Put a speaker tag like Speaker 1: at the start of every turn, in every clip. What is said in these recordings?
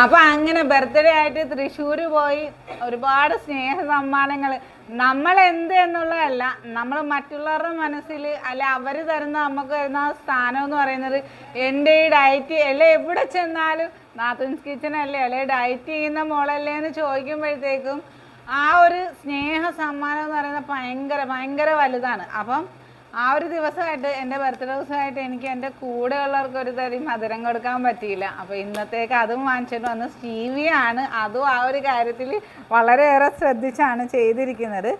Speaker 1: അപ്പൊ അങ്ങനെ ബർത്ത്ഡേ ആയിട്ട് തൃശ്ശൂർ പോയി ഒരുപാട് സ്നേഹ സമ്മാനങ്ങൾ. നമ്മൾ എന്ത് എന്നുള്ളതല്ല, നമ്മൾ മറ്റുള്ളവരുടെ മനസ്സിൽ അല്ല അവർ തരുന്ന നമുക്ക് തരുന്ന സ്ഥാനം എന്ന് പറയുന്നത് എൻ്റെ ഈ ഡയറ്റ് അല്ലെ എവിടെ ചെന്നാലും നാത്തൂൻസ് കിച്ചൺ അല്ലേ അല്ലെ ഡയറ്റ് ചെയ്യുന്ന മോളല്ലേ എന്ന് ചോദിക്കുമ്പോഴത്തേക്കും ആ ഒരു സ്നേഹ സമ്മാനം എന്ന് പറയുന്നത് ഭയങ്കര ഭയങ്കര വലുതാണ്. അപ്പം ആ ഒരു ദിവസമായിട്ട് എൻ്റെ ബർത്ത്ഡേ ദിവസമായിട്ട് എനിക്ക് എൻ്റെ കൂടെയുള്ളവർക്ക് ഒരു തരി മധുരം കൊടുക്കാൻ പറ്റിയില്ല. അപ്പോൾ ഇന്നത്തേക്ക് അതും വാങ്ങിച്ചിട്ട് വന്ന് സ്റ്റീവിയാണ്. അതും ആ ഒരു കാര്യത്തിൽ വളരെയേറെ ശ്രദ്ധിച്ചാണ് ചെയ്തിരിക്കുന്നത്.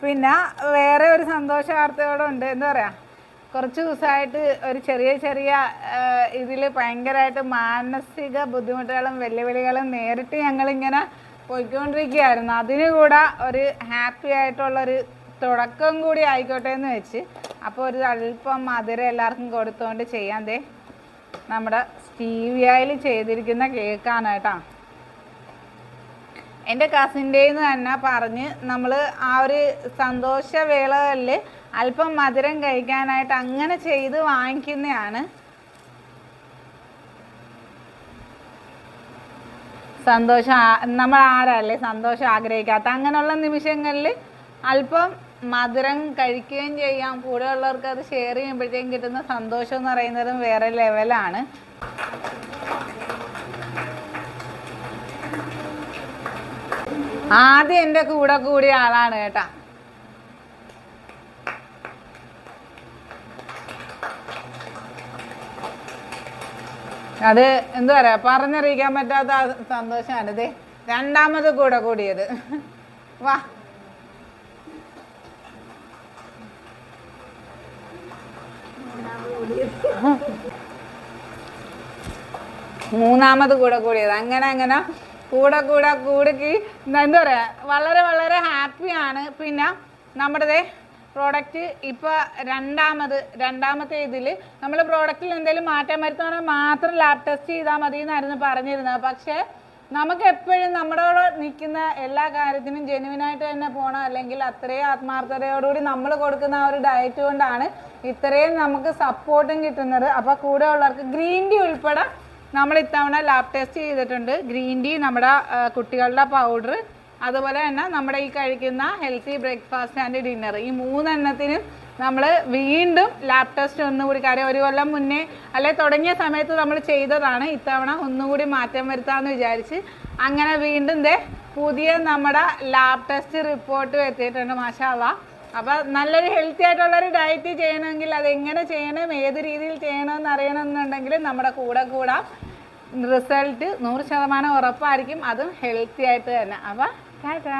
Speaker 1: പിന്നെ വേറെ ഒരു സന്തോഷ വാർത്തയോടുണ്ട്. എന്താ പറയുക, കുറച്ച് ദിവസമായിട്ട് ഒരു ചെറിയ ഇതിൽ ഭയങ്കരമായിട്ട് മാനസിക ബുദ്ധിമുട്ടുകളും വെല്ലുവിളികളും നേരിട്ട് ഞങ്ങളിങ്ങനെ പോയിക്കൊണ്ടിരിക്കുകയായിരുന്നു. അതിന് കൂടെ ഒരു ഹാപ്പി ആയിട്ടുള്ളൊരു തുടക്കം കൂടി ആയിക്കോട്ടെ എന്ന് വെച്ച് അപ്പോൾ ഒരു അല്പം മധുരം എല്ലാവർക്കും കൊടുത്തുകൊണ്ട് ചെയ്യാൻ ദേ നമ്മുടെ സ്റ്റീവിയയിൽ ചെയ്തിരിക്കുന്ന കേക്കാണ് കേട്ടോ. എൻ്റെ കസിൻ്റെന്ന് തന്നെ പറഞ്ഞ് നമ്മൾ ആ ഒരു സന്തോഷവേളകളിൽ അല്പം മധുരം കഴിക്കാനായിട്ട് അങ്ങനെ ചെയ്ത് വാങ്ങിക്കുന്നതാണ്. സന്തോഷം നമ്മൾ ആരല്ലേ സന്തോഷം ആഗ്രഹിക്കാത്ത, അങ്ങനെയുള്ള നിമിഷങ്ങളിൽ അല്പം മധുരം കഴിക്കുകയും ചെയ്യാം. കൂടെയുള്ളവർക്ക് അത് ഷെയർ ചെയ്യുമ്പോഴത്തേക്കും കിട്ടുന്ന സന്തോഷം എന്ന് പറയുന്നതും വേറെ ലെവലാണ്. ആദ്യം എൻ്റെ കൂടെ കൂടിയ ആളാണ് കേട്ടാ. അത് എന്താ പറയാ, പറഞ്ഞറിയിക്കാൻ പറ്റാത്ത സന്തോഷമാണ്. ഇത് രണ്ടാമത് കൂടെ കൂടിയത്. വാ, മൂന്നാമത് കൂടെ കൂടിയത്. അങ്ങനെ കൂടെ എന്താ പറയുക, വളരെ വളരെ ഹാപ്പിയാണ്. പിന്നെ നമ്മുടെ പ്രോഡക്റ്റ് ഇപ്പോൾ രണ്ടാമത്തെ ഇതിൽ നമ്മൾ പ്രോഡക്റ്റിൽ എന്തെങ്കിലും മാറ്റം വരുത്തുകയാണെങ്കിൽ മാത്രം ലാബ് ടെസ്റ്റ് ചെയ്താൽ മതി എന്നായിരുന്നു പറഞ്ഞിരുന്നത്. പക്ഷേ നമുക്ക് എപ്പോഴും നമ്മളോട് നിൽക്കുന്ന എല്ലാ കാര്യത്തിനും ജെന്യുവിനായിട്ട് തന്നെ പോകണം, അല്ലെങ്കിൽ അത്രയും ആത്മാർത്ഥതയോടുകൂടി നമ്മൾ കൊടുക്കുന്ന ആ ഒരു ഡയറ്റ് കൊണ്ടാണ് ഇത്രയും നമുക്ക് സപ്പോർട്ടും കിട്ടുന്നത്. അപ്പോൾ കൂടെ ഉള്ളവർക്ക് ഗ്രീൻ ടീ ഉൾപ്പെടെ നമ്മൾ ഇത്തവണ ലാബ് ടെസ്റ്റ് ചെയ്തിട്ടുണ്ട്. ഗ്രീൻ ടീ, നമ്മുടെ കുട്ടികളുടെ പൗഡർ, അതുപോലെ തന്നെ നമ്മുടെ ഈ കഴിക്കുന്ന ഹെൽത്തി ബ്രേക്ക്ഫാസ്റ്റ് ആൻഡ് ഡിന്നർ, ഈ 3 എണ്ണത്തിനും നമ്മൾ വീണ്ടും ലാബ് ടെസ്റ്റ് ഒന്നുകൂടി, കാര്യം ഒരു കൊല്ലം മുന്നേ അല്ലെ തുടങ്ങിയ സമയത്ത് നമ്മൾ ചെയ്തതാണ്. ഇത്തവണ ഒന്നുകൂടി മാറ്റം വരുത്താമെന്ന് വിചാരിച്ച് അങ്ങനെ വീണ്ടും പുതിയ നമ്മുടെ ലാബ് ടെസ്റ്റ് റിപ്പോർട്ട് എത്തിയിട്ടുണ്ട്. മാഷാ അല്ലാഹ്. അപ്പോൾ നല്ലൊരു ഹെൽത്തി ആയിട്ടുള്ളൊരു ഡയറ്റ് ചെയ്യണമെങ്കിൽ അതെങ്ങനെ ചെയ്യണം, ഏത് രീതിയിൽ ചെയ്യണമെന്ന് അറിയണമെന്നുണ്ടെങ്കിൽ നമ്മുടെ കൂടെ റിസൾട്ട് 100% ഉറപ്പായിരിക്കും, അതും ഹെൽത്തി ആയിട്ട് തന്നെ. അപ്പോൾ ടാറ്റാ.